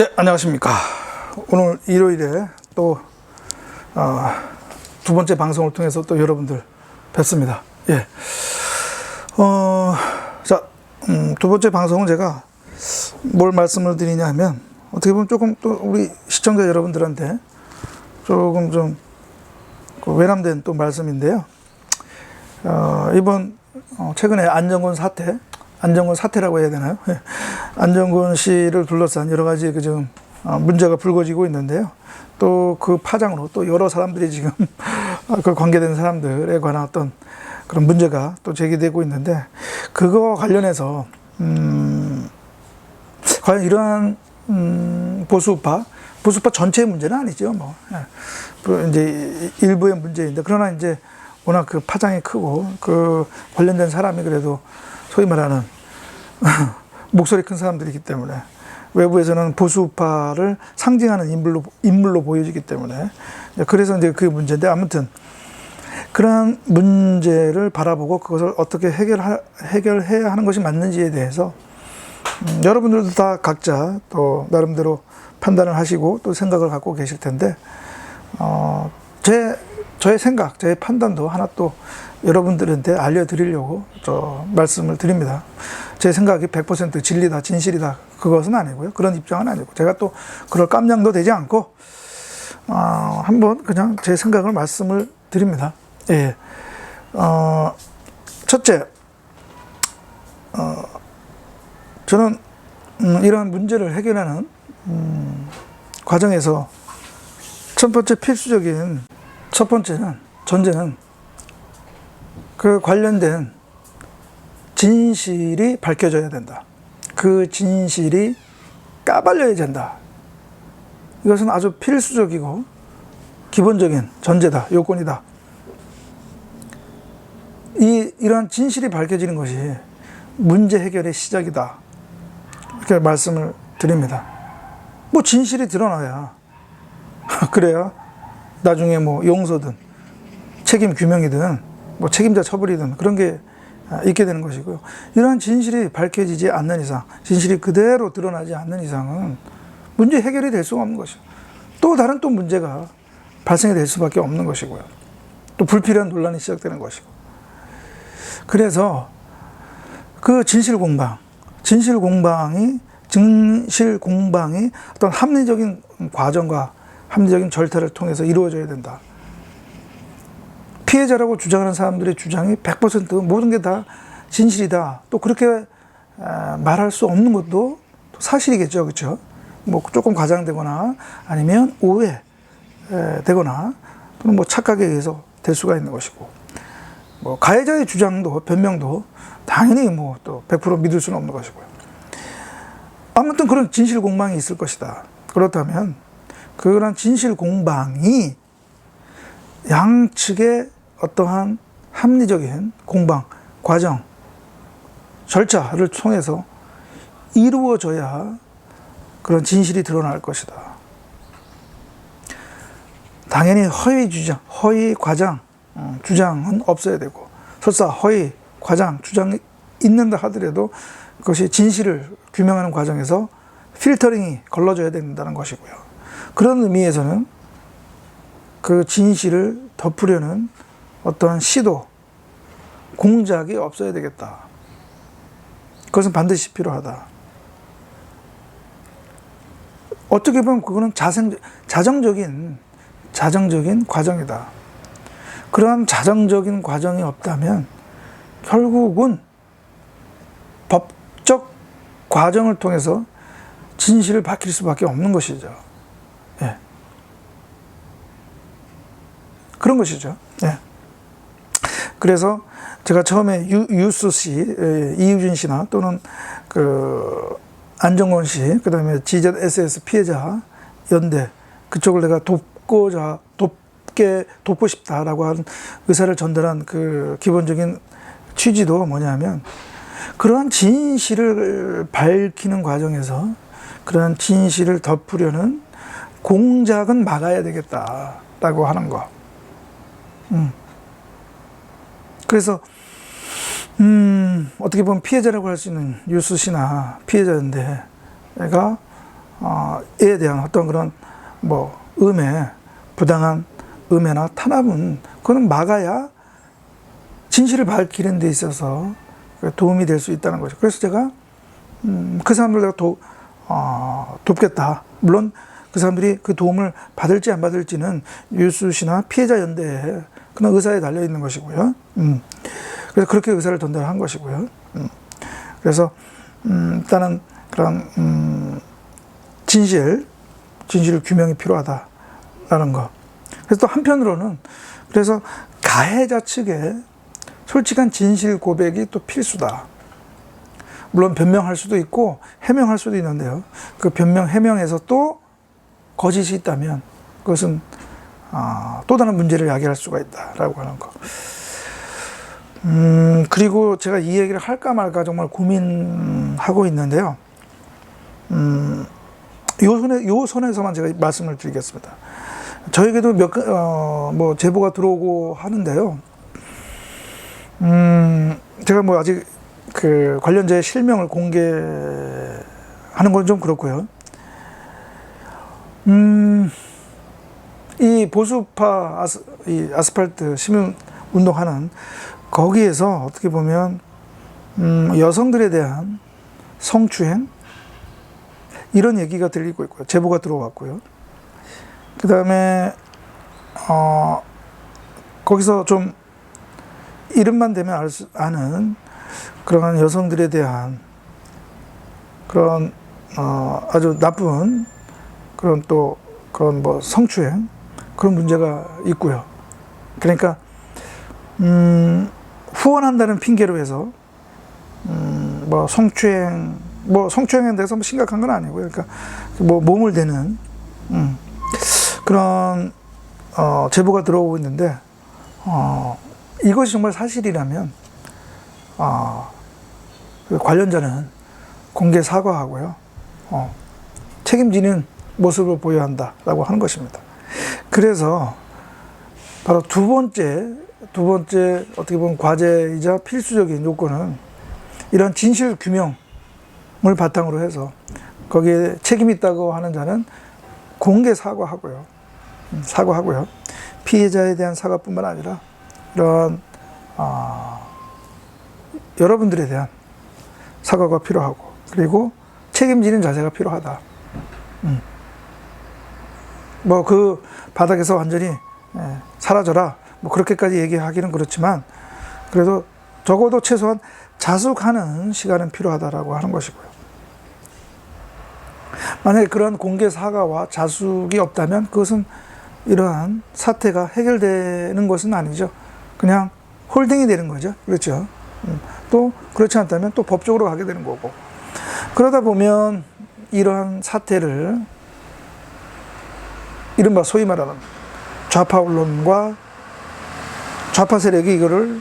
네, 안녕하십니까. 오늘 일요일에 또 두 번째 방송을 통해서 또 여러분들 뵙습니다. 예. 자, 두 번째 방송은 제가 뭘 말씀을 드리냐면, 어떻게 보면 조금 또 우리 시청자 여러분들한테 조금 좀 외람된 또 말씀인데요. 이번 최근에 안정권 사태라고 해야 되나요? 예. 안정권 씨를 둘러싼 여러 가지 지금 문제가 불거지고 있는데요. 또 그 파장으로 또 여러 사람들이 지금 그 관계된 사람들에 관한 어떤 그런 문제가 또 제기되고 있는데, 그거 관련해서 과연 이러한 보수파 전체의 문제는 아니죠. 뭐 이제 일부의 문제인데, 그러나 이제 워낙 그 파장이 크고 그 관련된 사람이 그래도 소위 말하는 목소리 큰 사람들이기 때문에, 외부에서는 보수파를 상징하는 인물로 보여지기 때문에, 그래서 이제 그 문제인데, 아무튼 그러한 문제를 바라보고 그것을 어떻게 해결해야 하는 것이 맞는지에 대해서 여러분들도 다 각자 또 나름대로 판단을 하시고 또 생각을 갖고 계실 텐데, 저의 생각, 저의 판단도 하나 또 여러분들한테 알려드리려고 말씀을 드립니다. 제 생각이 100% 진리다, 진실이다, 그것은 아니고요. 그런 입장은 아니고, 제가 또 그럴 깜냥도 되지 않고, 한번 그냥 제 생각을 말씀을 드립니다. 예. 첫째, 저는 이러한 문제를 해결하는 과정에서 첫 번째는 전제는 그 관련된 진실이 밝혀져야 된다. 그 진실이 까발려야 된다. 이것은 아주 필수적이고 기본적인 전제다, 요건이다. 이러한 진실이 밝혀지는 것이 문제 해결의 시작이다, 이렇게 말씀을 드립니다. 뭐 진실이 드러나야 그래야 나중에 뭐 용서든 책임 규명이든 뭐 책임자 처벌이든 그런 게 있게 되는 것이고요. 이러한 진실이 밝혀지지 않는 이상, 진실이 그대로 드러나지 않는 이상은 문제 해결이 될 수가 없는 것이고, 또 다른 또 문제가 발생이 될 수밖에 없는 것이고요. 또 불필요한 논란이 시작되는 것이고. 그래서 그 진실 공방이 어떤 합리적인 과정과 합리적인 절차를 통해서 이루어져야 된다. 피해자라고 주장하는 사람들의 주장이 100% 모든 게 다 진실이다, 또 그렇게 말할 수 없는 것도 사실이겠죠. 그렇죠? 뭐 조금 과장되거나 아니면 오해되거나 또는 뭐 착각에 의해서 될 수가 있는 것이고, 뭐 가해자의 주장도 변명도 당연히 뭐 또 100% 믿을 수는 없는 것이고요. 아무튼 그런 진실 공방이 있을 것이다. 그렇다면 그런 진실 공방이 양측의 어떠한 합리적인 공방, 과정, 절차를 통해서 이루어져야 그런 진실이 드러날 것이다. 당연히 허위 과장, 주장은 없어야 되고, 설사 허위 과장, 주장이 있는다 하더라도 그것이 진실을 규명하는 과정에서 필터링이 걸러져야 된다는 것이고요. 그런 의미에서는 그 진실을 덮으려는 어떠한 시도, 공작이 없어야 되겠다. 그것은 반드시 필요하다. 어떻게 보면 그거는 자정적인 과정이다. 그러한 자정적인 과정이 없다면 결국은 법적 과정을 통해서 진실을 밝힐 수밖에 없는 것이죠. 예. 그런 것이죠. 예. 그래서 제가 처음에 유수 씨, 이유진 씨나 또는 그 안정권 씨, 그 다음에 GZSS 피해자 연대, 그쪽을 내가 돕고 싶다라고 하는 의사를 전달한 그 기본적인 취지도 뭐냐면, 그러한 진실을 밝히는 과정에서 그러한 진실을 덮으려는 공작은 막아야 되겠다라고 하는 거. 그래서 어떻게 보면 피해자라고 할 수 있는 유수 씨나 피해자인데, 내가 에 대한 어떤 그런 뭐 음해, 부당한 음해나 탄압은 그거는 막아야 진실을 밝히는 데 있어서 도움이 될 수 있다는 거죠. 그래서 제가 그 사람들 내가 돕겠다. 물론 그 사람들이 그 도움을 받을지 안 받을지는 유수시나 피해자 연대에 그런 의사에 달려 있는 것이고요. 그래서 그렇게 의사를 전달한 것이고요. 그래서 일단은 그런 진실 규명이 필요하다라는 거. 그래서 또 한편으로는 그래서 가해자 측에 솔직한 진실 고백이 또 필수다. 물론 변명할 수도 있고 해명할 수도 있는데요. 그 변명, 해명에서 또 거짓이 있다면 그것은 또 다른 문제를 야기할 수가 있다라고 하는 거. 그리고 제가 이 얘기를 할까 말까 정말 고민하고 있는데요. 요 선에서만 제가 말씀을 드리겠습니다. 저에게도 뭐 제보가 들어오고 하는데요. 제가 뭐 아직 그 관련자의 실명을 공개하는 건 좀 그렇고요. 이 보수파 이 아스팔트 시민 운동하는 거기에서 어떻게 보면 여성들에 대한 성추행 이런 얘기가 들리고 있고요. 제보가 들어왔고요. 그 다음에 거기서 좀 이름만 대면 아는 그러한 여성들에 대한 그런 아주 나쁜 그런 또 그런 뭐 성추행 그런 문제가 있고요. 그러니까 후원한다는 핑계로 해서 뭐 성추행에 대해서 뭐 심각한 건 아니고요. 그러니까 뭐 몸을 대는 그런 제보가 들어오고 있는데 이것이 정말 사실이라면 관련자는 공개 사과하고요. 책임지는 모습을 보여야 한다라고 하는 것입니다. 그래서 바로 두 번째 어떻게 보면 과제이자 필수적인 요건은 이런 진실 규명을 바탕으로 해서 거기에 책임 있다고 하는 자는 공개 사과하고요. 피해자에 대한 사과뿐만 아니라 이런 여러분들에 대한 사과가 필요하고 그리고 책임지는 자세가 필요하다. 뭐 그 바닥에서 완전히 사라져라 뭐 그렇게까지 얘기하기는 그렇지만 그래도 적어도 최소한 자숙하는 시간은 필요하다라고 하는 것이고요. 만약에 그런 공개 사과와 자숙이 없다면 그것은 이러한 사태가 해결되는 것은 아니죠. 그냥 홀딩이 되는 거죠. 그렇죠. 또 그렇지 않다면 또 법적으로 가게 되는 거고. 그러다 보면 이러한 사태를 이른바 소위 말하는 좌파 언론과 좌파 세력이 이거를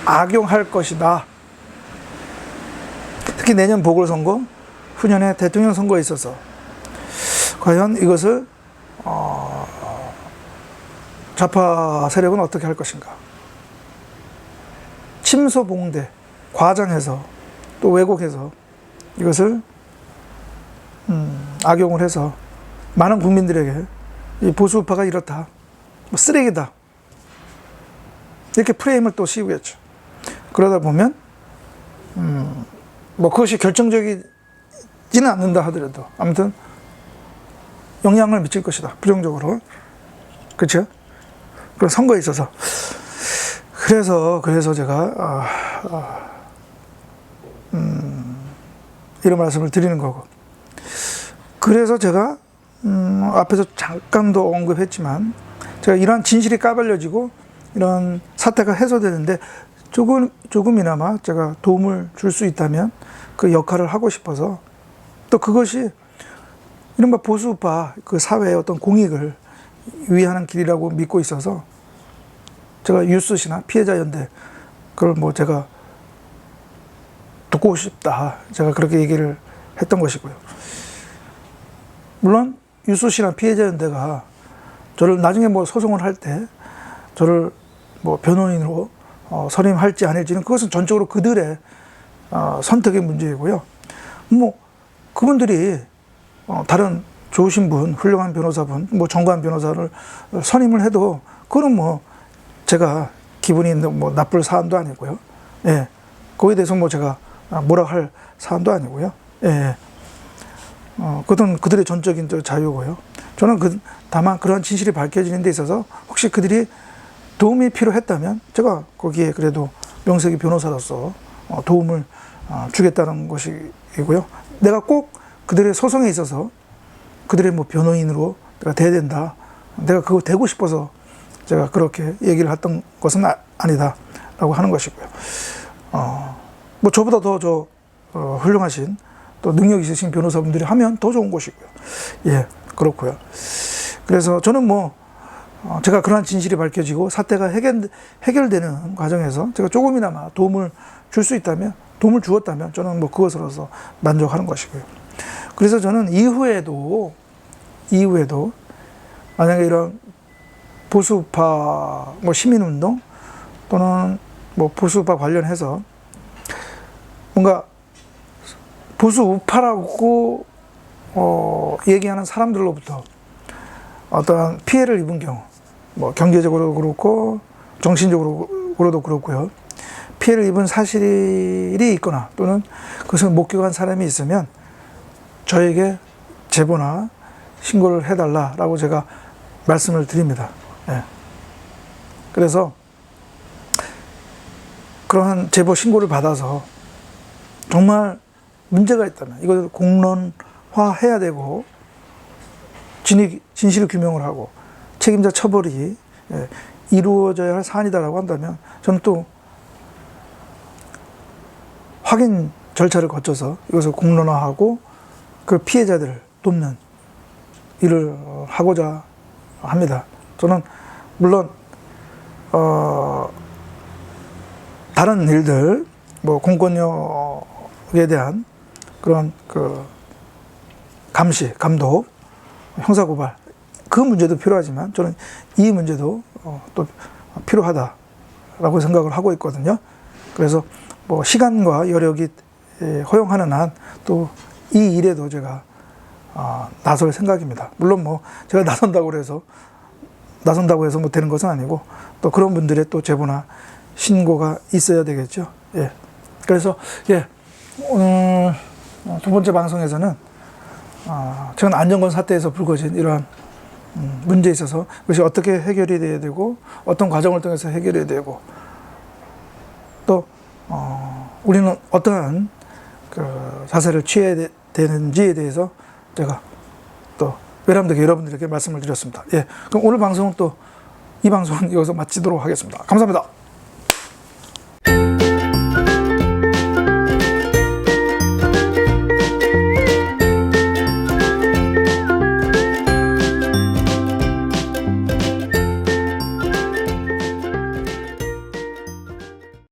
악용할 것이다. 특히 내년 보궐선거, 후년에 대통령 선거에 있어서 과연 이것을 좌파 세력은 어떻게 할 것인가. 침소봉대, 과장해서 또 왜곡해서 이것을 악용을 해서 많은 국민들에게 이 보수우파가 이렇다, 뭐 쓰레기다 이렇게 프레임을 또 씌우겠죠. 그러다 보면 뭐 그것이 결정적이지는 않는다 하더라도 아무튼 영향을 미칠 것이다, 부정적으로. 그렇죠? 그 선거에 있어서. 그래서 제가 이런 말씀을 드리는 거고. 그래서 제가 앞에서 잠깐도 언급했지만 제가 이러한 진실이 까발려지고 이런 사태가 해소되는데 조금이나마 제가 도움을 줄 수 있다면 그 역할을 하고 싶어서, 또 그것이 이른바 보수우파 그 사회의 어떤 공익을 위하는 길이라고 믿고 있어서 제가 유스시나 피해자 연대 그걸 뭐 제가 돕고 싶다, 제가 그렇게 얘기를 했던 것이고요. 물론 유스시나 피해자 연대가 저를 나중에 뭐 소송을 할 때 저를 뭐 변호인으로 선임할지 아닐지는 그것은 전적으로 그들의 선택의 문제이고요. 뭐 그분들이 다른 좋으신 분, 훌륭한 변호사분, 뭐 정관 변호사를 선임을 해도 그거는 뭐 제가 기분이 뭐 나쁠 사안도 아니고요. 예. 거기에 대해서 뭐 제가 뭐라 할 사안도 아니고요. 예. 그것은 그들의 전적인 자유고요. 저는 다만 그러한 진실이 밝혀지는 데 있어서 혹시 그들이 도움이 필요했다면 제가 거기에 그래도 명색이 변호사로서 도움을 주겠다는 것이고요. 내가 꼭 그들의 소송에 있어서 그들의 뭐 변호인으로 내가 돼야 된다. 내가 그거 되고 싶어서 제가 그렇게 얘기를 했던 것은 아니다라고 하는 것이고요. 뭐 저보다 더 훌륭하신 또 능력 있으신 변호사분들이 하면 더 좋은 것이고요. 예, 그렇고요. 그래서 저는 뭐 제가 그러한 진실이 밝혀지고 사태가 해결되는 과정에서 제가 조금이나마 도움을 줄 수 있다면, 도움을 주었다면 저는 뭐 그것으로서 만족하는 것이고요. 그래서 저는 이후에도 만약에 이런 보수파 뭐 시민운동 또는 뭐 보수파 관련해서 뭔가 보수 우파라고 얘기하는 사람들로부터 어떠한 피해를 입은 경우, 뭐 경제적으로도 그렇고 정신적으로도 그렇고요. 피해를 입은 사실이 있거나 또는 그것을 목격한 사람이 있으면 저에게 제보나 신고를 해달라라고 제가 말씀을 드립니다. 예. 그래서 그러한 제보 신고를 받아서 정말 문제가 있다면 이걸 공론화해야 되고 진실 규명을 하고 책임자 처벌이 이루어져야 할 사안이다라고 한다면 저는 또 확인 절차를 거쳐서 이것을 공론화하고 그 피해자들을 돕는 일을 하고자 합니다. 저는 물론 다른 일들, 뭐 공권력에 대한 그런 그 감시, 감독, 형사고발 그 문제도 필요하지만 저는 이 문제도 또 필요하다라고 생각을 하고 있거든요. 그래서 뭐 시간과 여력이 허용하는 한 또 이 일에도 제가 나설 생각입니다. 물론 뭐 제가 나선다고 해서 뭐 되는 것은 아니고 또 그런 분들의 또 제보나 신고가 있어야 되겠죠. 예. 그래서 예, 오늘 두 번째 방송에서는 최근 안정권 사태에서 불거진 이러한 문제에 있어서 그것이 어떻게 해결이 돼야 되고 어떤 과정을 통해서 해결해야 되고 또 우리는 어떠한 그 자세를 취해야 되는지에 대해서 제가 또 외람되게 여러분들에게 말씀을 드렸습니다. 예, 그럼 오늘 방송은 이 방송은 여기서 마치도록 하겠습니다. 감사합니다.